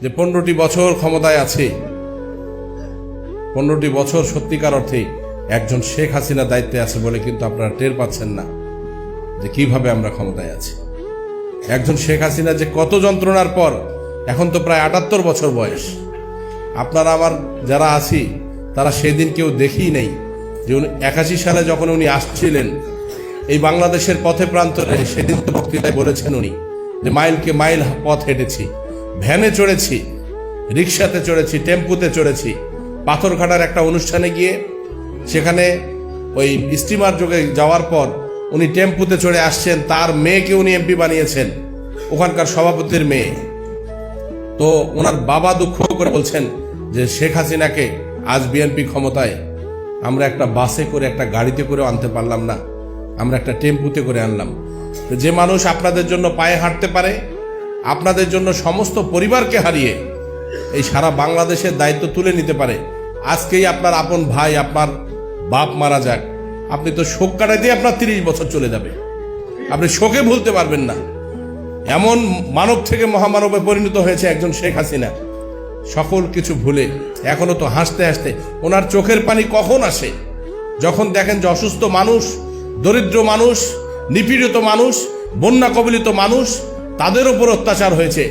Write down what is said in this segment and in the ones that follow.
যে 15টি বছর ক্ষমতায় আছে, 15টি বছর সত্যিকার অর্থেই একজন শেখ হাসিনা দায়িত্বে আছে বলে কিন্তু আপনারা টের পাচ্ছেন না যে কিভাবে আমরা ক্ষমতায় আছি। একজন শেখ হাসিনা যে কত যন্ত্রণার পর, এখন তো প্রায় 78 বছর বয়স। আপনারা আমার যারা আছি তারা সেদিন কেউ দেখেই নেই যে 81 সালে যখন উনি আসছিলেন এই বাংলাদেশের পথে প্রান্তরে, সেদিন তো বক্তৃতায় বলেছেন উনি যে মাইলকে মাইল পথ হেঁটেছি, ভ্যানে চড়েছি, রিক্সাতে চড়েছি, টেম্পুতে চড়েছি। পাথরঘাটার একটা অনুষ্ঠানে গিয়ে সেখানে ওই স্টিমার যোগে যাওয়ার পর উনি টেম্পুতে চড়ে আসছেন, তার মেয়েকে উনি এমপি বানিয়েছেন, ওখানকার সভাপতির মেয়ে। তো ওনার বাবা দুঃখ করে বলছেন যে শেখ হাসিনাকে আজ বিএনপি ক্ষমতায়, আমরা একটা বাসে করে, একটা গাড়িতে করে আনতে পারলাম না, আমরা একটা টেম্পুতে করে আনলাম। যে মানুষ আপনাদের জন্য পায়ে হাঁটতে পারে, আপনাদের জন্য সমস্ত পরিবারকে হারিয়ে এই সারা বাংলাদেশের দায়িত্ব তুলে নিতে পারে, আজকেই আপনার আপন ভাই, আপনার বাপ মারা যাক, আপনি তো শোক কাটাই দিয়ে আপনার 30 বছর চলে যাবে, আপনি শোকে ভুলতে পারবেন না। এমন মানব থেকে মহামানবে পরিণত হয়েছে একজন শেখ হাসিনা, সকল কিছু ভুলে এখনো তো হাসতে হাসতে ওনার চোখের পানি কখন আসে যখন দেখেন যে অসুস্থ মানুষ, দরিদ্র মানুষ, নিপীড়িত মানুষ, বন্যা কবলিত মানুষ, তাদের উপর অত্যাচার হয়েছে,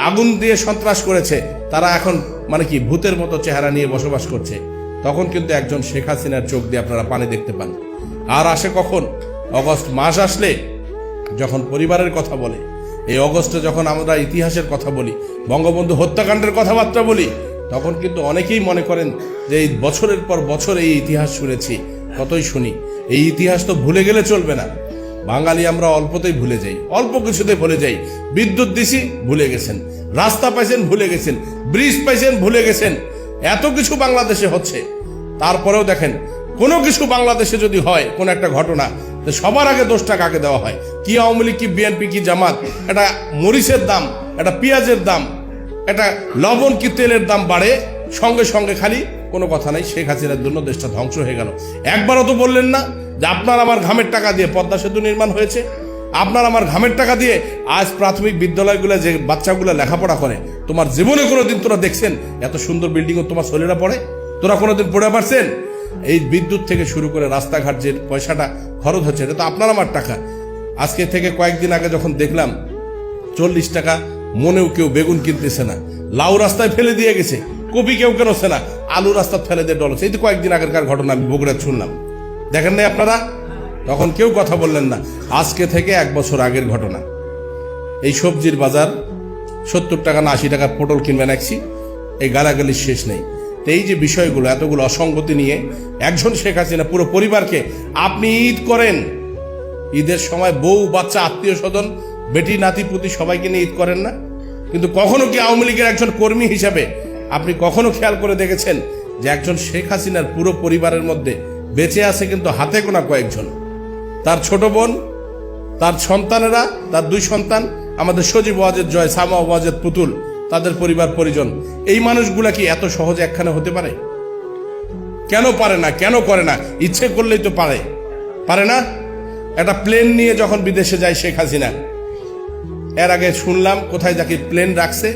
আগুন দিয়ে সন্ত্রাস করেছে, তারা এখন মানে কি ভূতের মতো চেহারা নিয়ে বসবাস করছে। তখন কিন্তু একজন শেখ হাসিনার চোখ দিয়ে আপনারা পানি দেখতে পান। আর আসে কখন? অগস্ট মাস আসলে যখন পরিবারের কথা বলে, এই অগস্টে যখন আমরা ইতিহাসের কথা বলি, বঙ্গবন্ধু হত্যাকাণ্ডের কথাবার্তা বলি, তখন কিন্তু অনেকেই মনে করেন যে এই বছরের পর বছর এই ইতিহাস শুনেছি, কতই শুনি, এই ইতিহাস তো ভুলে গেলে চলবে না। বাঙালি আমরা অল্পতেই ভুলে যাই, অল্প কিছুতে ভুলে যাই। বিদ্যুৎ দিছি, ভুলে গেছেন, রাস্তা পাইছেন, ভুলে গেছেন, ব্রিজ পাইছেন, ভুলে গেছেন। এত কিছু বাংলাদেশে হচ্ছে, তারপরেও দেখেন কোনো কিছু বাংলাদেশে যদি হয়, কোন একটা ঘটনা, সবার আগে দোষটা কাকে দেওয়া হয়? কি আওয়ামী লীগ, কি বিএনপি, কি জামাত? এটা মরিচের দাম, এটা পেঁয়াজের দাম, এটা লবণ কি তেলের দাম বাড়ে, সঙ্গে সঙ্গে খালি কোনো কথা নাই, শেখ হাসিনার জন্য দেশটা ধ্বংস হয়ে গেল। একবারও তো বললেন না যে আপনার আমার ঘামের টাকা দিয়ে পদ্মা সেতু নির্মাণ হয়েছে, আপনার আমার ঘামের টাকা দিয়ে আজ প্রাথমিক বিদ্যালয়গুলো যে বাচ্চাগুলো লেখাপড়া করে, তোমার জীবনে কোনোদিন তোরা দেখছেন এত সুন্দর বিল্ডিং তোমার ছেলেরা পড়ে? তোরা কোনোদিন পড়ে পারছেন? এই বিদ্যুৎ থেকে শুরু করে রাস্তাঘাট যে পয়সাটা খরচ হচ্ছে, এটা তো আপনার আমার টাকা। আজকে থেকে কয়েকদিন আগে যখন দেখলাম 40 টাকা মনেও কেউ বেগুন কিনতেছে না, লাউ রাস্তায় ফেলে দিয়ে গেছে, কপি কেউ কেনছে না, আলু রাস্তায় ফেলে দিয়ে ডলছে। এই তো কয়েকদিন আগেরকার ঘটনা, আমি বগুড়া শুনলাম, দেখেন নাই আপনারা? তখন কেউ কথা বললেন না। আজকে থেকে 1 বছর আগের ঘটনা, এই সবজির বাজার 70 টাকা না 80 টাকার পটল কিনবেন একছি, এই গালাগালির শেষ নেই। এই যে বিষয়গুলো, এতগুলো অসঙ্গতি নিয়ে একজন শেখ হাসিনা পুরো পরিবারকে, আপনি ঈদ করেন, ঈদের সময় বউ বাচ্চা আত্মীয় স্বজন বেটি নাতি পুতি সবাইকে নিয়ে ঈদ করেন না? কিন্তু কখনো কি আওয়ামী লীগের একজন কর্মী হিসাবে আপনি কখনো খেয়াল করে দেখেছেন যে একজন শেখ হাসিনার পুরো পরিবারের মধ্যে বেঁচে আছে কিন্তু হাতে গোনা কয়েকজন? তার ছোট বোন, তার সন্তানেরা, তার 2 সন্তান, আমাদের সজীব ওয়াজেদ জয়, সামা ওয়াজেদ পুতুল, তাদের পরিবার পরিজন, এই মানুষগুলা কি এত সহজে একখানে হতে পারে? কেন পারে না? কেন করে না? ইচ্ছে করলেই তো পারে, পারে না? একটা প্লেন নিয়ে যখন বিদেশে যায় শেখ হাসিনা, এর আগে শুনলাম কোথায় যাকে প্লেন রাখছে,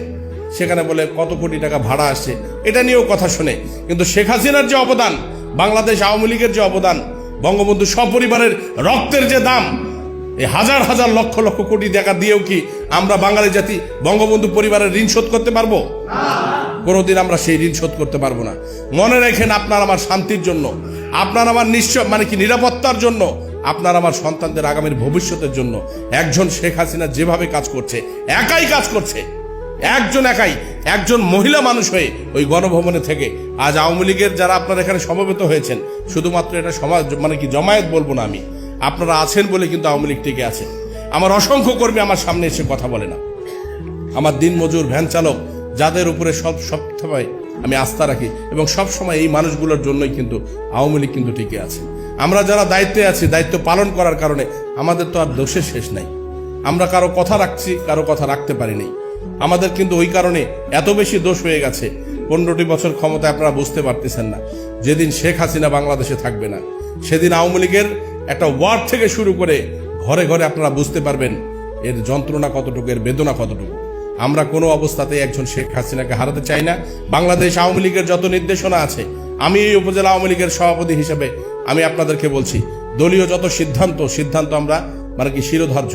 সেখানে বলে কত কোটি টাকা ভাড়া আসছে, এটা নিয়েও কথা শুনে। কিন্তু শেখ হাসিনার যে অবদান, বাংলাদেশ আওয়ামী লীগের যে অবদান, বঙ্গবন্ধু সপরিবারের রক্তের যে দাম, এই হাজার হাজার লক্ষ লক্ষ কোটি টাকা দিয়েও কি আমরা বাঙালি জাতি বঙ্গবন্ধু পরিবারের ঋণ শোধ করতে পারবো? কোনোদিন আমরা সেই ঋণ শোধ করতে পারবো না। মনে রাখেন, আপনার আমার শান্তির জন্য, আপনার আমার নিশ্চয় মানে কি নিরাপত্তার জন্য, আপনার আমার সন্তানদের আগামীর ভবিষ্যতের জন্য একজন শেখ হাসিনা যেভাবে কাজ করছে, একাই কাজ করছে, একজন মহিলা মানুষ হয়ে ওই গণভবনে থেকে আজ আওয়ামী লীগের যারা আপনারা এখানে সমবেত হয়েছেন, শুধুমাত্র এটা সমাজ মানে কি জমায়েত বলবো না আমি, আপনারা আছেন বলে কিন্তু আওয়ামী লীগ টিকে আছে। আমার অসংখ্য কর্মী আমার সামনে এসে কথা বলে না, আমার দিনমজুর, ভ্যান চালক, যাদের উপরে সব সময় আমি আস্থা রাখি, এবং সব সময় এই মানুষগুলোর জন্যই কিন্তু আওয়ামী লীগ কিন্তু টিকে আছে। আমরা যারা দায়িত্বে আছি, দায়িত্ব পালন করার কারণে আমাদের তো আর দোষের শেষ নাই। আমরা কারো কথা রাখছি, কারো কথা রাখতে পারিনি, আমাদের কিন্তু ওই কারণে এত বেশি দোষ হয়ে গেছে। 15টি বছর ক্ষমতায় আপনারা বুঝতে পারতেছেন না, যেদিন শেখ হাসিনা বাংলাদেশে থাকবে না, সেদিন আওয়ামী লীগের একটা ওয়ার্ড থেকে শুরু করে ঘরে ঘরে আপনারা বুঝতে পারবেন এর যন্ত্রণা কতটুকু, এর বেদনা কতটুকু। আমরা কোনো অবস্থাতেই একজন শেখ হাসিনাকে হারাতে চাই না। বাংলাদেশ আওয়ামী লীগের যত নির্দেশনা আছে, আমি এই উপজেলা আওয়ামী লীগের সভাপতি হিসেবে আমি আপনাদেরকে বলছি, দলীয় যত সিদ্ধান্ত আমরা মানে কি শিরোধার্য।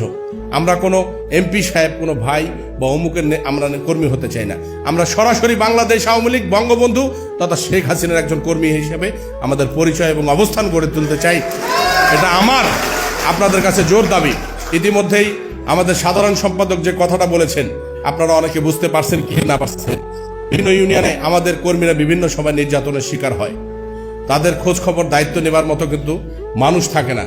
আমরা কোনো এমপি সাহেব, কোনো ভাই বা অমুকের আমরা কর্মী হতে চাই না। আমরা সরাসরি বাংলাদেশ আওয়ামী লীগ, বঙ্গবন্ধু তথা শেখ হাসিনার একজন কর্মী হিসেবে আমাদের পরিচয় এবং অবস্থান গড়ে তুলতে চাই। এটা আমার আপনাদের কাছে জোর দাবি। ইতিমধ্যেই আমাদের সাধারণ সম্পাদক যে কথাটা বলেছেন, আপনারা অনেকে বুঝতে পারছেন কি না পারছেন। বিভিন্ন ইউনিয়নে আমাদের কর্মীরা বিভিন্ন সময় নির্যাতনের শিকার হয়। তাদের খোঁজ খবর দায়িত্ব নেবার মতো কিন্তু মানুষ থাকে না।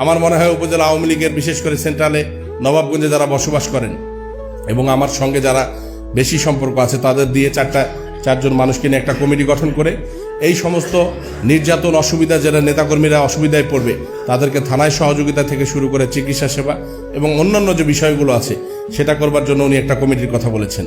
আমার মনে হয় উপজেলা আওয়ামী লীগের বিশেষ করে সেন্ট্রালে নবাবগঞ্জে যারা বসবাস করেন এবং আমার সঙ্গে যারা বেশি সম্পর্ক আছে, তাদের দিয়ে চারজন মানুষকে নিয়ে একটা কমিটি গঠন করে এই সমস্ত নির্যাতন, অসুবিধা, যারা নেতাকর্মীরা অসুবিধায় পড়বে তাদেরকে থানায় সহযোগিতা থেকে শুরু করে চিকিৎসা সেবা এবং অন্যান্য যে বিষয়গুলো আছে সেটা করবার জন্য উনি একটা কমিটির কথা বলেছেন।